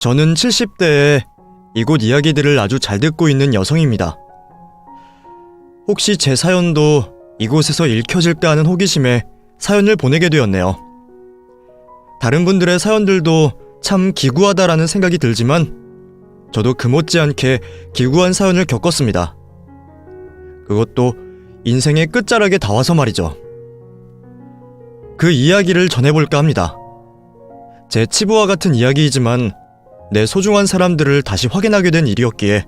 저는 70대에 이곳 이야기들을 아주 잘 듣고 있는 여성입니다. 혹시 제 사연도 이곳에서 읽혀질까 하는 호기심에 사연을 보내게 되었네요. 다른 분들의 사연들도 참 기구하다라는 생각이 들지만 저도 그 못지않게 기구한 사연을 겪었습니다. 그것도 인생의 끝자락에 다 와서 말이죠. 그 이야기를 전해볼까 합니다. 제 치부와 같은 이야기이지만 내 소중한 사람들을 다시 확인하게 된 일이었기에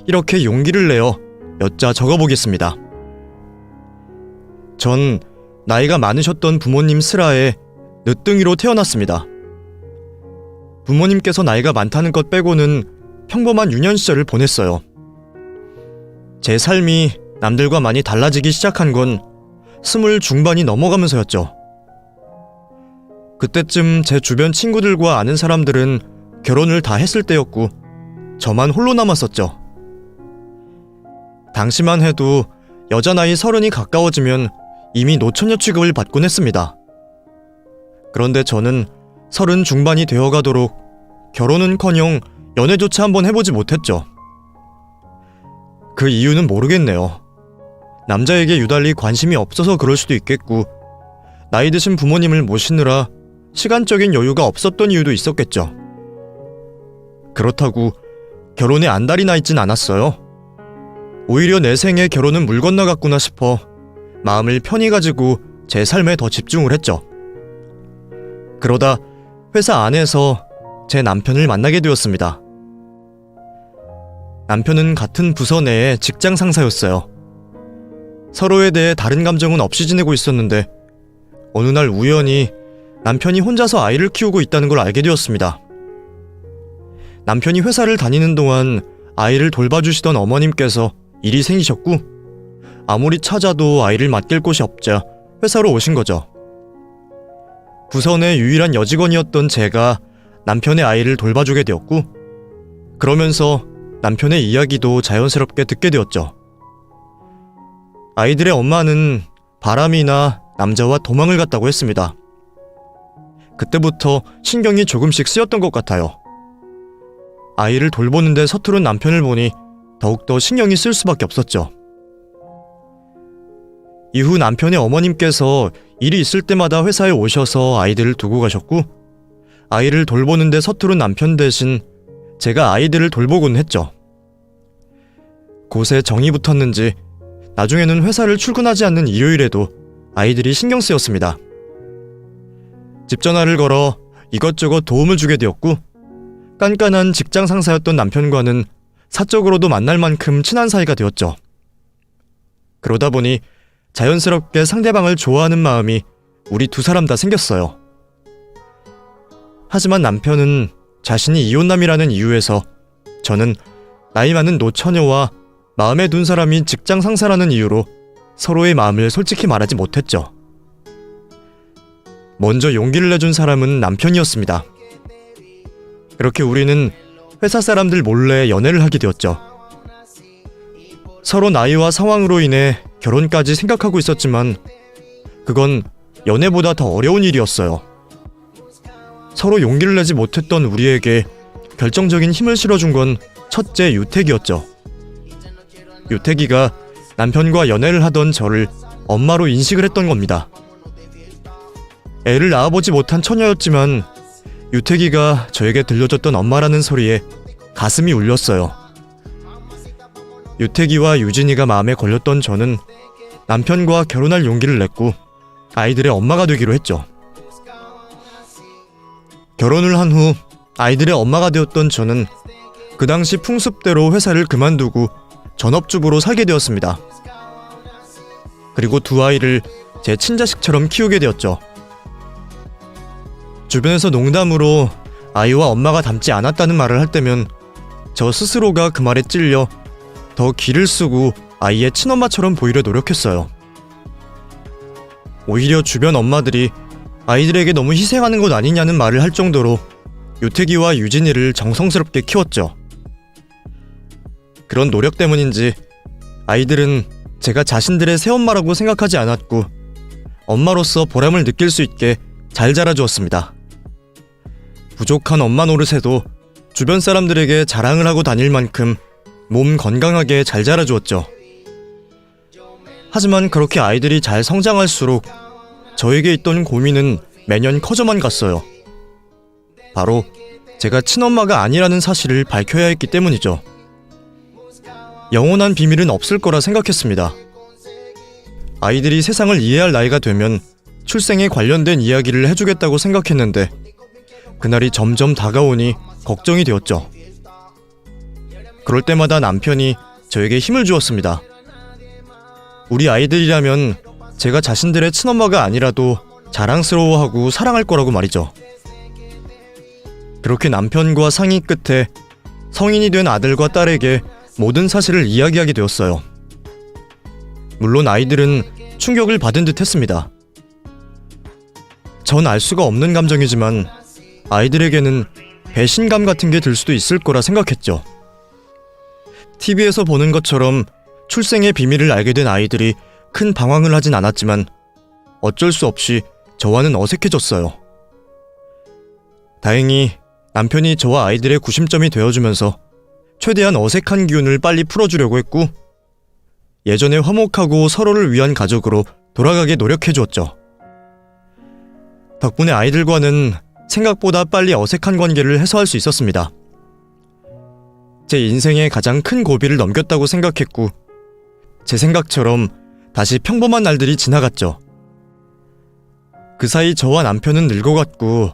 이렇게 용기를 내어 몇 자 적어보겠습니다. 전 나이가 많으셨던 부모님 슬하에 늦둥이로 태어났습니다. 부모님께서 나이가 많다는 것 빼고는 평범한 유년 시절을 보냈어요. 제 삶이 남들과 많이 달라지기 시작한 건 20 중반이 넘어가면서였죠. 그때쯤 제 주변 친구들과 아는 사람들은 결혼을 다 했을 때였고 저만 홀로 남았었죠. 당시만 해도 여자 나이 30이 가까워지면 이미 노처녀 취급을 받곤 했습니다. 그런데 저는 30 중반이 되어가도록 결혼은커녕 연애조차 한번 해보지 못했죠. 그 이유는 모르겠네요. 남자에게 유달리 관심이 없어서 그럴 수도 있겠고 나이 드신 부모님을 모시느라 시간적인 여유가 없었던 이유도 있었겠죠. 그렇다고 결혼에 안달이 나 있진 않았어요. 오히려 내 생에 결혼은 물 건너갔구나 싶어 마음을 편히 가지고 제 삶에 더 집중을 했죠. 그러다 회사 안에서 제 남편을 만나게 되었습니다. 남편은 같은 부서 내의 직장 상사였어요. 서로에 대해 다른 감정은 없이 지내고 있었는데 어느 날 우연히 남편이 혼자서 아이를 키우고 있다는 걸 알게 되었습니다. 남편이 회사를 다니는 동안 아이를 돌봐주시던 어머님께서 일이 생기셨고 아무리 찾아도 아이를 맡길 곳이 없자 회사로 오신 거죠. 부서 내 유일한 여직원이었던 제가 남편의 아이를 돌봐주게 되었고 그러면서 남편의 이야기도 자연스럽게 듣게 되었죠. 아이들의 엄마는 바람이나 남자와 도망을 갔다고 했습니다. 그때부터 신경이 조금씩 쓰였던 것 같아요. 아이를 돌보는데 서투른 남편을 보니 더욱더 신경이 쓸 수밖에 없었죠. 이후 남편의 어머님께서 일이 있을 때마다 회사에 오셔서 아이들을 두고 가셨고 아이를 돌보는데 서투른 남편 대신 제가 아이들을 돌보곤 했죠. 곳에 정이 붙었는지 나중에는 회사를 출근하지 않는 일요일에도 아이들이 신경 쓰였습니다. 집 전화를 걸어 이것저것 도움을 주게 되었고 깐깐한 직장 상사였던 남편과는 사적으로도 만날 만큼 친한 사이가 되었죠. 그러다 보니 자연스럽게 상대방을 좋아하는 마음이 우리 두 사람 다 생겼어요. 하지만 남편은 자신이 이혼남이라는 이유에서 저는 나이 많은 노처녀와 마음에 둔 사람이 직장 상사라는 이유로 서로의 마음을 솔직히 말하지 못했죠. 먼저 용기를 내준 사람은 남편이었습니다. 그렇게 우리는 회사 사람들 몰래 연애를 하게 되었죠. 서로 나이와 상황으로 인해 결혼까지 생각하고 있었지만 그건 연애보다 더 어려운 일이었어요. 서로 용기를 내지 못했던 우리에게 결정적인 힘을 실어준 건 첫째 유택이었죠. 유택이가 남편과 연애를 하던 저를 엄마로 인식을 했던 겁니다. 애를 낳아보지 못한 처녀였지만 유택이가 저에게 들려줬던 엄마라는 소리에 가슴이 울렸어요. 유택이와 유진이가 마음에 걸렸던 저는 남편과 결혼할 용기를 냈고 아이들의 엄마가 되기로 했죠. 결혼을 한 후 아이들의 엄마가 되었던 저는 그 당시 풍습대로 회사를 그만두고 전업주부로 살게 되었습니다. 그리고 두 아이를 제 친자식처럼 키우게 되었죠. 주변에서 농담으로 아이와 엄마가 닮지 않았다는 말을 할 때면 저 스스로가 그 말에 찔려 더 기를 쓰고 아이의 친엄마처럼 보이려 노력했어요. 오히려 주변 엄마들이 아이들에게 너무 희생하는 것 아니냐는 말을 할 정도로 유태기와 유진이를 정성스럽게 키웠죠. 그런 노력 때문인지 아이들은 제가 자신들의 새엄마라고 생각하지 않았고 엄마로서 보람을 느낄 수 있게 잘 자라주었습니다. 부족한 엄마 노릇에도 주변 사람들에게 자랑을 하고 다닐 만큼 몸 건강하게 잘 자라주었죠. 하지만 그렇게 아이들이 잘 성장할수록 저에게 있던 고민은 매년 커져만 갔어요. 바로 제가 친엄마가 아니라는 사실을 밝혀야 했기 때문이죠. 영원한 비밀은 없을 거라 생각했습니다. 아이들이 세상을 이해할 나이가 되면 출생에 관련된 이야기를 해주겠다고 생각했는데 그날이 점점 다가오니 걱정이 되었죠. 그럴 때마다 남편이 저에게 힘을 주었습니다. 우리 아이들이라면 제가 자신들의 친엄마가 아니라도 자랑스러워하고 사랑할 거라고 말이죠. 그렇게 남편과 상의 끝에 성인이 된 아들과 딸에게 모든 사실을 이야기하게 되었어요. 물론 아이들은 충격을 받은 듯 했습니다. 전 알 수가 없는 감정이지만 아이들에게는 배신감 같은 게 들 수도 있을 거라 생각했죠. TV에서 보는 것처럼 출생의 비밀을 알게 된 아이들이 큰 방황을 하진 않았지만 어쩔 수 없이 저와는 어색해졌어요. 다행히 남편이 저와 아이들의 구심점이 되어주면서 최대한 어색한 기운을 빨리 풀어주려고 했고 예전에 화목하고 서로를 위한 가족으로 돌아가게 노력해주었죠. 덕분에 아이들과는 생각보다 빨리 어색한 관계를 해소할 수 있었습니다. 제 인생의 가장 큰 고비를 넘겼다고 생각했고 제 생각처럼 다시 평범한 날들이 지나갔죠. 그 사이 저와 남편은 늙어갔고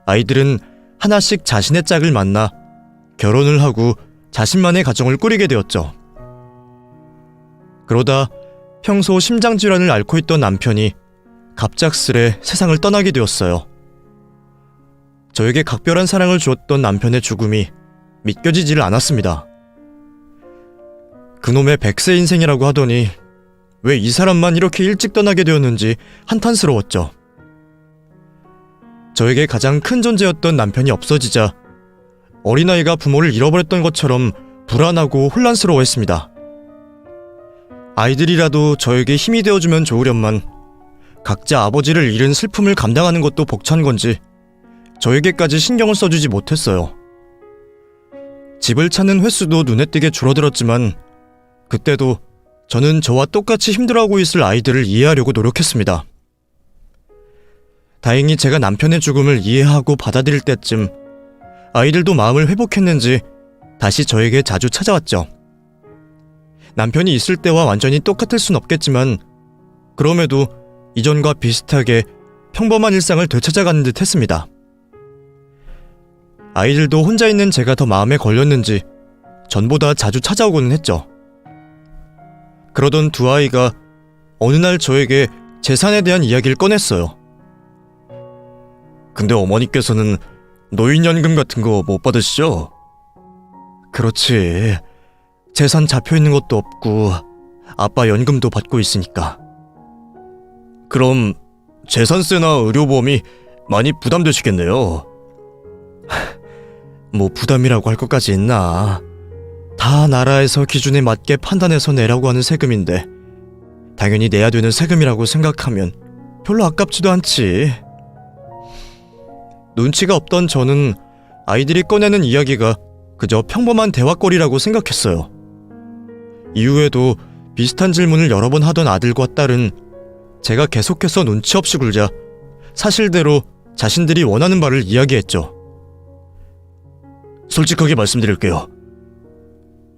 아이들은 하나씩 자신의 짝을 만나 결혼을 하고 자신만의 가정을 꾸리게 되었죠. 그러다 평소 심장질환을 앓고 있던 남편이 갑작스레 세상을 떠나게 되었어요. 저에게 각별한 사랑을 주었던 남편의 죽음이 믿겨지지를 않았습니다. 그놈의 100세 인생이라고 하더니 왜 이 사람만 이렇게 일찍 떠나게 되었는지 한탄스러웠죠. 저에게 가장 큰 존재였던 남편이 없어지자 어린아이가 부모를 잃어버렸던 것처럼 불안하고 혼란스러워했습니다. 아이들이라도 저에게 힘이 되어주면 좋으련만 각자 아버지를 잃은 슬픔을 감당하는 것도 벅찬 건지 저에게까지 신경을 써주지 못했어요. 집을 찾는 횟수도 눈에 띄게 줄어들었지만 그때도 저는 저와 똑같이 힘들어하고 있을 아이들을 이해하려고 노력했습니다. 다행히 제가 남편의 죽음을 이해하고 받아들일 때쯤 아이들도 마음을 회복했는지 다시 저에게 자주 찾아왔죠. 남편이 있을 때와 완전히 똑같을 순 없겠지만 그럼에도 이전과 비슷하게 평범한 일상을 되찾아가는 듯 했습니다. 아이들도 혼자 있는 제가 더 마음에 걸렸는지 전보다 자주 찾아오고는 했죠. 그러던 두 아이가 어느 날 저에게 재산에 대한 이야기를 꺼냈어요. 근데 어머니께서는 노인연금 같은 거 못 받으시죠? 그렇지. 재산 잡혀있는 것도 없고 아빠 연금도 받고 있으니까. 그럼 재산세나 의료보험이 많이 부담되시겠네요. 뭐 부담이라고 할 것까지 있나. 다 나라에서 기준에 맞게 판단해서 내라고 하는 세금인데 당연히 내야 되는 세금이라고 생각하면 별로 아깝지도 않지. 눈치가 없던 저는 아이들이 꺼내는 이야기가 그저 평범한 대화거리라고 생각했어요. 이후에도 비슷한 질문을 여러 번 하던 아들과 딸은 제가 계속해서 눈치 없이 굴자 사실대로 자신들이 원하는 바를 이야기했죠. 솔직하게 말씀드릴게요.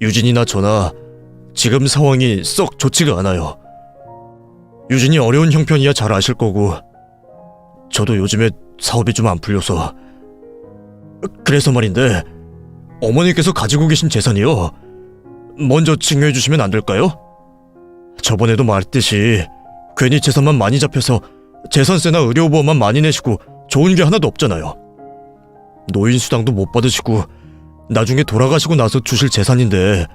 유진이나 저나 지금 상황이 썩 좋지가 않아요. 유진이 어려운 형편이야 잘 아실 거고 저도 요즘에 사업이 좀 안 풀려서. 그래서 말인데 어머니께서 가지고 계신 재산이요, 먼저 증여해 주시면 안 될까요? 저번에도 말했듯이 괜히 재산만 많이 잡혀서 재산세나 의료보험만 많이 내시고 좋은 게 하나도 없잖아요. 노인수당도 못 받으시고 나중에 돌아가시고 나서 주실 재산인데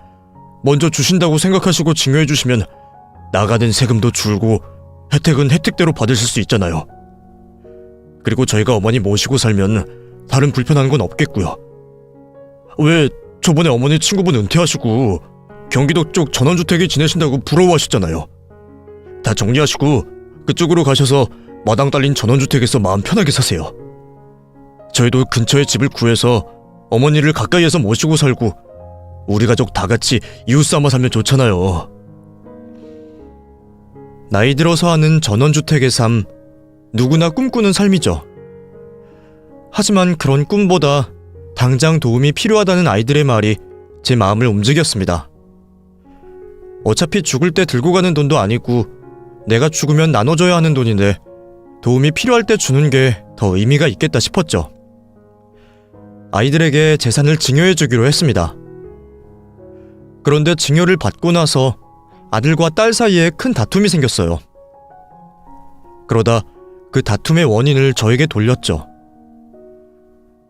먼저 주신다고 생각하시고 증여해 주시면 나가는 세금도 줄고 혜택은 혜택대로 받으실 수 있잖아요. 그리고 저희가 어머니 모시고 살면 다른 불편한 건 없겠고요. 왜 저번에 어머니 친구분 은퇴하시고 경기도 쪽 전원주택에 지내신다고 부러워하셨잖아요. 다 정리하시고 그쪽으로 가셔서 마당 딸린 전원주택에서 마음 편하게 사세요. 저희도 근처에 집을 구해서 어머니를 가까이에서 모시고 살고 우리 가족 다 같이 이웃삼아 살면 좋잖아요. 나이 들어서 하는 전원주택의 삶, 누구나 꿈꾸는 삶이죠. 하지만 그런 꿈보다 당장 도움이 필요하다는 아이들의 말이 제 마음을 움직였습니다. 어차피 죽을 때 들고 가는 돈도 아니고 내가 죽으면 나눠줘야 하는 돈인데 도움이 필요할 때 주는 게 더 의미가 있겠다 싶었죠. 아이들에게 재산을 증여해주기로 했습니다. 그런데 증여를 받고 나서 아들과 딸 사이에 큰 다툼이 생겼어요. 그러다 그 다툼의 원인을 저에게 돌렸죠.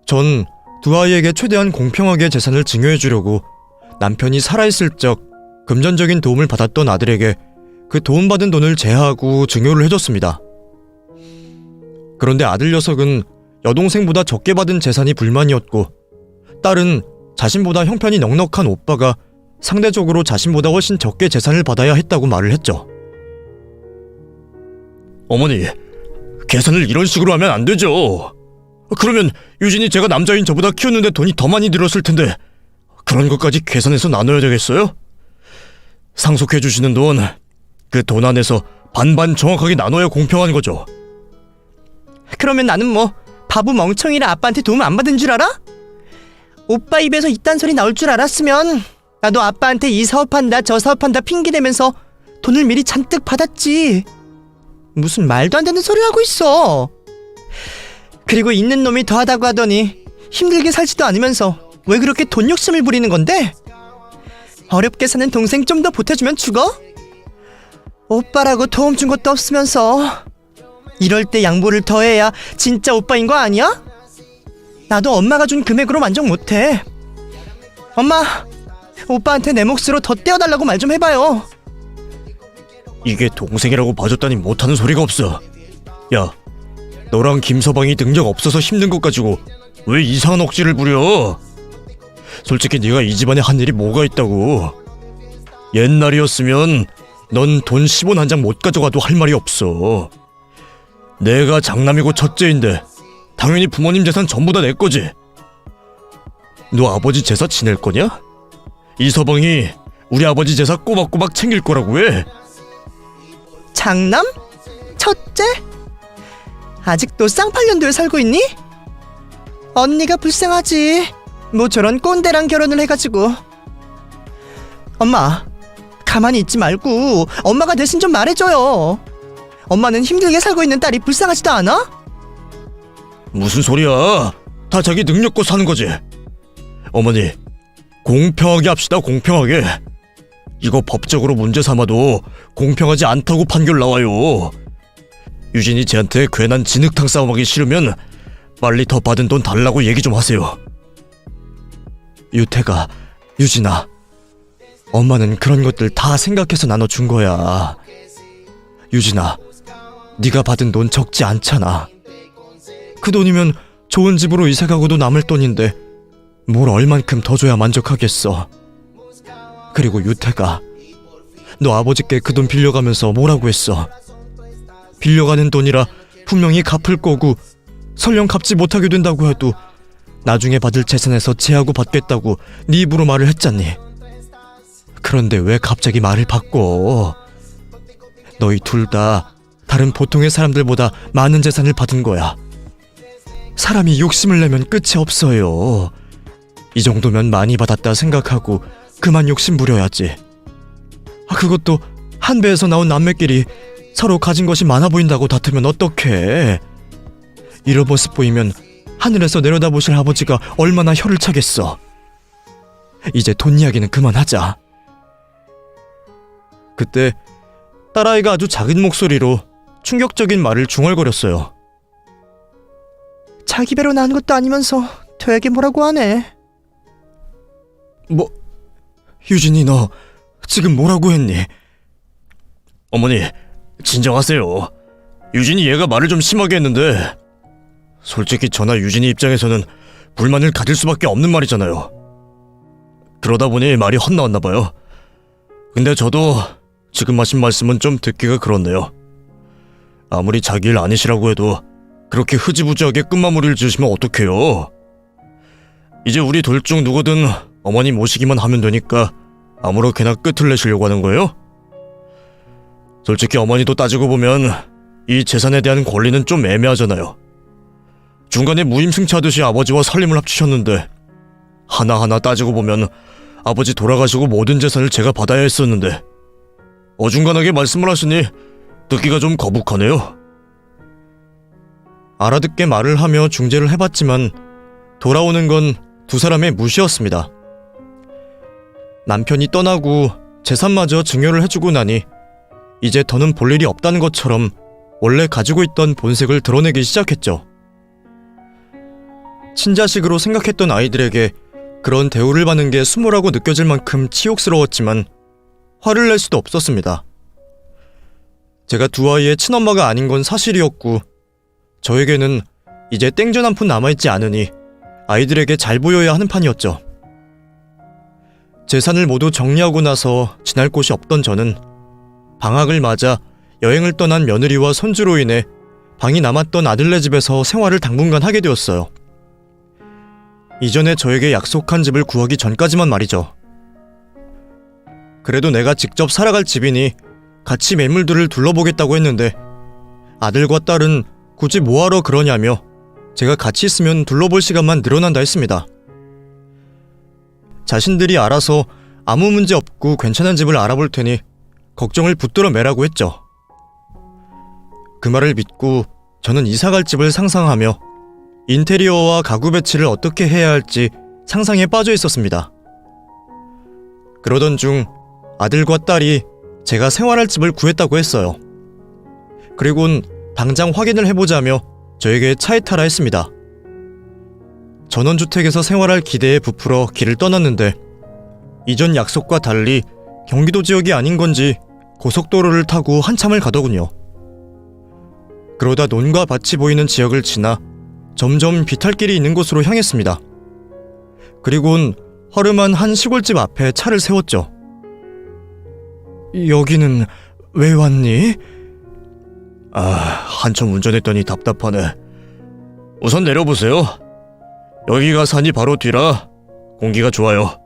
전 두 아이에게 최대한 공평하게 재산을 증여해주려고 남편이 살아있을 적 금전적인 도움을 받았던 아들에게 그 도움받은 돈을 제하하고 증여를 해줬습니다. 그런데 아들 녀석은 여동생보다 적게 받은 재산이 불만이었고 딸은 자신보다 형편이 넉넉한 오빠가 상대적으로 자신보다 훨씬 적게 재산을 받아야 했다고 말을 했죠. 어머니, 계산을 이런 식으로 하면 안 되죠. 그러면 유진이 제가 남자인 저보다 키웠는데 돈이 더 많이 들었을 텐데 그런 것까지 계산해서 나눠야 되겠어요? 상속해주시는 돈, 그 돈 안에서 반반 정확하게 나눠야 공평한 거죠. 그러면 나는 뭐 바보 멍청이라 아빠한테 도움 안 받은 줄 알아? 오빠 입에서 이딴 소리 나올 줄 알았으면 나도 아빠한테 이 사업한다 저 사업한다 핑계대면서 돈을 미리 잔뜩 받았지. 무슨 말도 안 되는 소리 하고 있어. 그리고 있는 놈이 더하다고 하더니 힘들게 살지도 않으면서 왜 그렇게 돈 욕심을 부리는 건데? 어렵게 사는 동생 좀 더 보태주면 죽어? 오빠라고 도움 준 것도 없으면서 이럴 때 양보를 더해야 진짜 오빠인 거 아니야? 나도 엄마가 준 금액으로 만족 못해. 엄마, 오빠한테 내 몫으로 더 떼어달라고 말 좀 해봐요. 이게 동생이라고 봐줬다니 못하는 소리가 없어. 야, 너랑 김서방이 능력 없어서 힘든 것 가지고 왜 이상한 억지를 부려? 솔직히 네가 이 집안에 한 일이 뭐가 있다고. 옛날이었으면 넌 돈 10원 한 장 못 가져가도 할 말이 없어. 내가 장남이고 첫째인데 당연히 부모님 재산 전부 다 내 거지. 너 아버지 제사 지낼 거냐? 이서방이 우리 아버지 제사 꼬박꼬박 챙길 거라고 해. 장남? 첫째? 아직도 쌍팔년도에 살고 있니? 언니가 불쌍하지. 뭐 저런 꼰대랑 결혼을 해가지고. 엄마, 가만히 있지 말고 엄마가 대신 좀 말해줘요. 엄마는 힘들게 살고 있는 딸이 불쌍하지도 않아? 무슨 소리야. 다 자기 능력껏 사는 거지. 어머니, 공평하게 합시다. 공평하게. 이거 법적으로 문제 삼아도 공평하지 않다고 판결 나와요. 유진이 쟤한테 괜한 진흙탕 싸움하기 싫으면 빨리 더 받은 돈 달라고 얘기 좀 하세요. 유태가, 유진아, 엄마는 그런 것들 다 생각해서 나눠준 거야. 유진아, 네가 받은 돈 적지 않잖아. 그 돈이면 좋은 집으로 이사가고도 남을 돈인데 뭘 얼만큼 더 줘야 만족하겠어. 그리고 유태가, 너 아버지께 그 돈 빌려가면서 뭐라고 했어? 빌려가는 돈이라 분명히 갚을 거고 설령 갚지 못하게 된다고 해도 나중에 받을 재산에서 제하고 받겠다고 네 입으로 말을 했잖니. 그런데 왜 갑자기 말을 바꿔? 너희 둘 다 다른 보통의 사람들보다 많은 재산을 받은 거야. 사람이 욕심을 내면 끝이 없어요. 이 정도면 많이 받았다 생각하고 그만 욕심 부려야지. 그것도 한 배에서 나온 남매끼리 서로 가진 것이 많아 보인다고 다투면 어떡해. 이런 모습 보이면 하늘에서 내려다보실 아버지가 얼마나 혀를 차겠어. 이제 돈 이야기는 그만하자. 그때 딸아이가 아주 작은 목소리로 충격적인 말을 중얼거렸어요. 자기 배로 낳은 것도 아니면서 되게 뭐라고 하네. 뭐, 유진이 너 지금 뭐라고 했니? 어머니, 진정하세요. 유진이 얘가 말을 좀 심하게 했는데 솔직히 저나 유진이 입장에서는 불만을 가질 수밖에 없는 말이잖아요. 그러다 보니 말이 헛나왔나 봐요. 근데 저도 지금 하신 말씀은 좀 듣기가 그렇네요. 아무리 자기 일 아니시라고 해도 그렇게 흐지부지하게 끝마무리를 지으시면 어떡해요. 이제 우리 둘 중 누구든 어머니 모시기만 하면 되니까 아무렇게나 끝을 내시려고 하는 거예요? 솔직히 어머니도 따지고 보면 이 재산에 대한 권리는 좀 애매하잖아요. 중간에 무임승차하듯이 아버지와 살림을 합치셨는데 하나하나 따지고 보면 아버지 돌아가시고 모든 재산을 제가 받아야 했었는데 어중간하게 말씀을 하시니 듣기가 좀 거북하네요. 알아듣게 말을 하며 중재를 해봤지만 돌아오는 건 두 사람의 무시였습니다. 남편이 떠나고 재산마저 증여를 해주고 나니 이제 더는 볼 일이 없다는 것처럼 원래 가지고 있던 본색을 드러내기 시작했죠. 친자식으로 생각했던 아이들에게 그런 대우를 받는 게 수모라고 느껴질 만큼 치욕스러웠지만 화를 낼 수도 없었습니다. 제가 두 아이의 친엄마가 아닌 건 사실이었고 저에게는 이제 땡전 한 푼 남아있지 않으니 아이들에게 잘 보여야 하는 판이었죠. 재산을 모두 정리하고 나서 지날 곳이 없던 저는 방학을 맞아 여행을 떠난 며느리와 손주로 인해 방이 남았던 아들네 집에서 생활을 당분간 하게 되었어요. 이전에 저에게 약속한 집을 구하기 전까지만 말이죠. 그래도 내가 직접 살아갈 집이니 같이 매물들을 둘러보겠다고 했는데 아들과 딸은 굳이 뭐하러 그러냐며 제가 같이 있으면 둘러볼 시간만 늘어난다 했습니다. 자신들이 알아서 아무 문제 없고 괜찮은 집을 알아볼 테니 걱정을 붙들어 매라고 했죠. 그 말을 믿고 저는 이사갈 집을 상상하며 인테리어와 가구 배치를 어떻게 해야 할지 상상에 빠져 있었습니다. 그러던 중 아들과 딸이 제가 생활할 집을 구했다고 했어요. 그리곤 당장 확인을 해보자며 저에게 차에 타라 했습니다. 전원주택에서 생활할 기대에 부풀어 길을 떠났는데 이전 약속과 달리 경기도 지역이 아닌 건지 고속도로를 타고 한참을 가더군요. 그러다 논과 밭이 보이는 지역을 지나 점점 비탈길이 있는 곳으로 향했습니다. 그리곤 허름한 한 시골집 앞에 차를 세웠죠. 여기는 왜 왔니? 한참 운전했더니 답답하네. 우선 내려보세요. 여기가 산이 바로 뒤라 공기가 좋아요.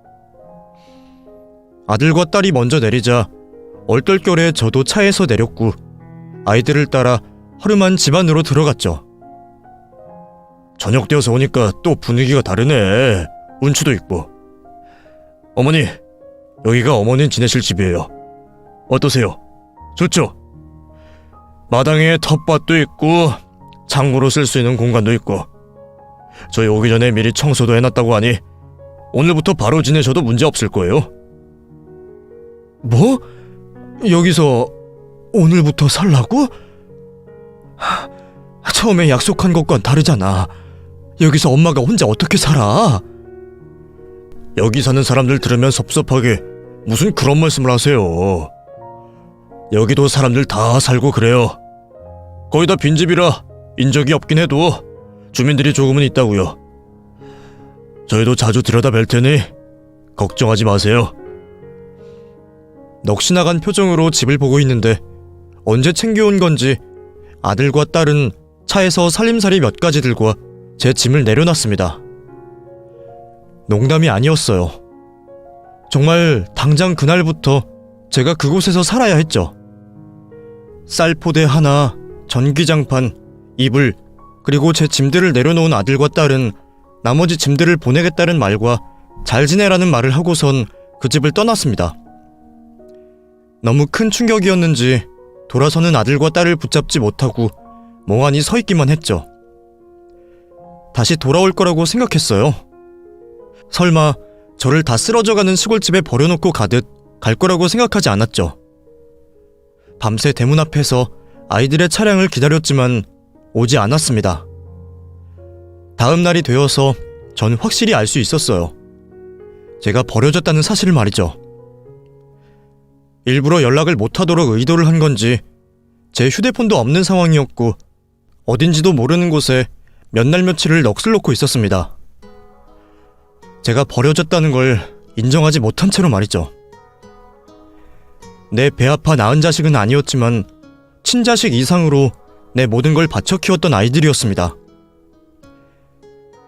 아들과 딸이 먼저 내리자 얼떨결에 저도 차에서 내렸고 아이들을 따라 허름한 집 안으로 들어갔죠. 저녁 되어서 오니까 또 분위기가 다르네. 운치도 있고. 어머니, 여기가 어머님 지내실 집이에요. 어떠세요? 좋죠? 마당에 텃밭도 있고 창고로 쓸 수 있는 공간도 있고 저희 오기 전에 미리 청소도 해놨다고 하니 오늘부터 바로 지내셔도 문제 없을 거예요. 뭐? 여기서 오늘부터 살라고? 처음에 약속한 것과는 다르잖아. 여기서 엄마가 혼자 어떻게 살아? 여기 사는 사람들 들으면 섭섭하게 무슨 그런 말씀을 하세요. 여기도 사람들 다 살고 그래요. 거의 다 빈집이라 인적이 없긴 해도 주민들이 조금은 있다고요. 저희도 자주 들여다뵐 테니 걱정하지 마세요. 넋이나간 표정으로 집을 보고 있는데 언제 챙겨온 건지 아들과 딸은 차에서 살림살이 몇 가지 들고 제 짐을 내려놨습니다. 농담이 아니었어요. 정말 당장 그날부터 제가 그곳에서 살아야 했죠. 쌀포대 하나, 전기장판, 이불, 그리고 제 짐들을 내려놓은 아들과 딸은 나머지 짐들을 보내겠다는 말과 잘 지내라는 말을 하고선 그 집을 떠났습니다. 너무 큰 충격이었는지 돌아서는 아들과 딸을 붙잡지 못하고 멍하니 서 있기만 했죠. 다시 돌아올 거라고 생각했어요. 설마 저를 다 쓰러져가는 시골집에 버려놓고 가듯 갈 거라고 생각하지 않았죠. 밤새 대문 앞에서 아이들의 차량을 기다렸지만 오지 않았습니다. 다음 날이 되어서 전 확실히 알 수 있었어요. 제가 버려졌다는 사실을 말이죠. 일부러 연락을 못하도록 의도를 한 건지 제 휴대폰도 없는 상황이었고 어딘지도 모르는 곳에 몇 날 며칠을 넋을 놓고 있었습니다. 제가 버려졌다는 걸 인정하지 못한 채로 말이죠. 내 배 아파 낳은 자식은 아니었지만 친자식 이상으로 내 모든 걸 바쳐 키웠던 아이들이었습니다.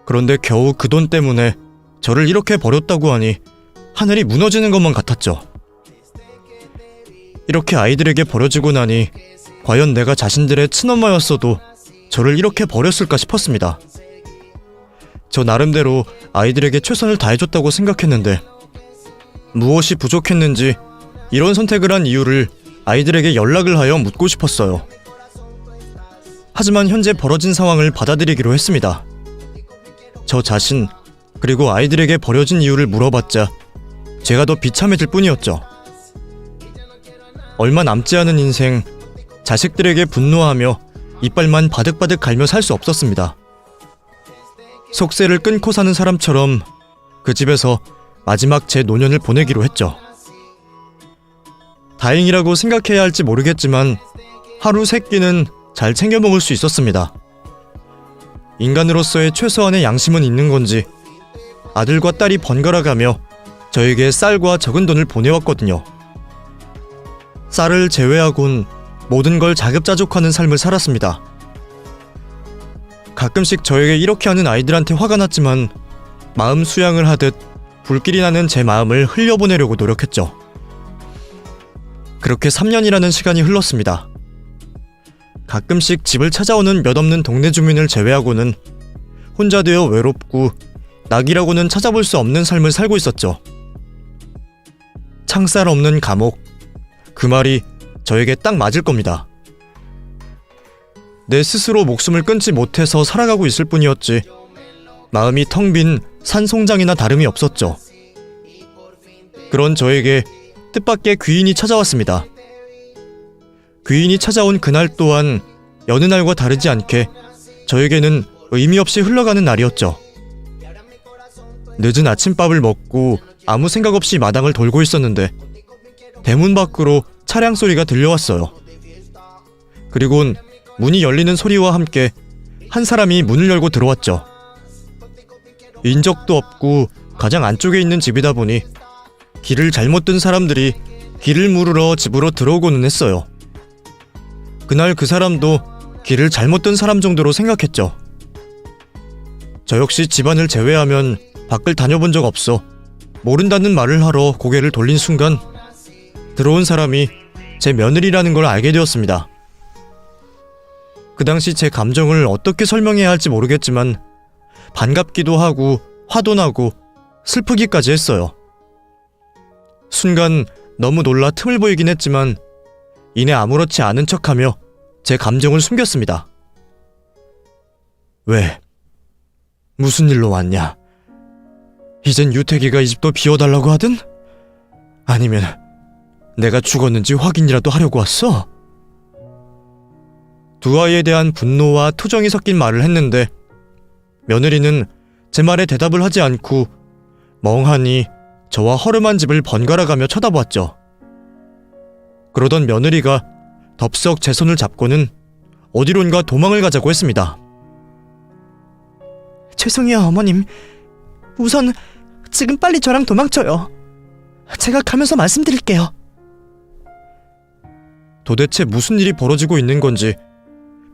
그런데 겨우 그 돈 때문에 저를 이렇게 버렸다고 하니 하늘이 무너지는 것만 같았죠. 이렇게 아이들에게 버려지고 나니 과연 내가 자신들의 친엄마였어도 저를 이렇게 버렸을까 싶었습니다. 저 나름대로 아이들에게 최선을 다해줬다고 생각했는데 무엇이 부족했는지 이런 선택을 한 이유를 아이들에게 연락을 하여 묻고 싶었어요. 하지만 현재 벌어진 상황을 받아들이기로 했습니다. 저 자신 그리고 아이들에게 버려진 이유를 물어봤자 제가 더 비참해질 뿐이었죠. 얼마 남지 않은 인생, 자식들에게 분노하며 이빨만 바득바득 갈며 살 수 없었습니다. 속세를 끊고 사는 사람처럼 그 집에서 마지막 제 노년을 보내기로 했죠. 다행이라고 생각해야 할지 모르겠지만 하루 세 끼는 잘 챙겨 먹을 수 있었습니다. 인간으로서의 최소한의 양심은 있는 건지 아들과 딸이 번갈아가며 저에게 쌀과 적은 돈을 보내왔거든요. 쌀을 제외하곤 모든 걸 자급자족하는 삶을 살았습니다. 가끔씩 저에게 이렇게 하는 아이들한테 화가 났지만 마음 수양을 하듯 불길이 나는 제 마음을 흘려보내려고 노력했죠. 그렇게 3년이라는 시간이 흘렀습니다. 가끔씩 집을 찾아오는 몇 없는 동네 주민을 제외하고는 혼자 되어 외롭고 낙이라고는 찾아볼 수 없는 삶을 살고 있었죠. 창살 없는 감옥, 그 말이 저에게 딱 맞을 겁니다. 내 스스로 목숨을 끊지 못해서 살아가고 있을 뿐이었지 마음이 텅 빈 산송장이나 다름이 없었죠. 그런 저에게 뜻밖의 귀인이 찾아왔습니다. 귀인이 찾아온 그날 또한 여느 날과 다르지 않게 저에게는 의미 없이 흘러가는 날이었죠. 늦은 아침밥을 먹고 아무 생각 없이 마당을 돌고 있었는데 대문 밖으로 차량 소리가 들려왔어요. 그리곤 문이 열리는 소리와 함께 한 사람이 문을 열고 들어왔죠. 인적도 없고 가장 안쪽에 있는 집이다 보니 길을 잘못 든 사람들이 길을 물으러 집으로 들어오고는 했어요. 그날 그 사람도 길을 잘못 든 사람 정도로 생각했죠. 저 역시 집안을 제외하면 밖을 다녀본 적 없어 모른다는 말을 하러 고개를 돌린 순간 들어온 사람이 제 며느리라는 걸 알게 되었습니다. 그 당시 제 감정을 어떻게 설명해야 할지 모르겠지만 반갑기도 하고 화도 나고 슬프기까지 했어요. 순간 너무 놀라 틈을 보이긴 했지만 이내 아무렇지 않은 척하며 제 감정을 숨겼습니다. 왜? 무슨 일로 왔냐? 이젠 유태기가 이 집도 비워달라고 하든? 아니면 내가 죽었는지 확인이라도 하려고 왔어? 두 아이에 대한 분노와 투정이 섞인 말을 했는데 며느리는 제 말에 대답을 하지 않고 멍하니 저와 허름한 집을 번갈아가며 쳐다보았죠. 그러던 며느리가 덥석 제 손을 잡고는 어디론가 도망을 가자고 했습니다. 죄송해요, 어머님. 우선 지금 빨리 저랑 도망쳐요. 제가 가면서 말씀드릴게요. 도대체 무슨 일이 벌어지고 있는 건지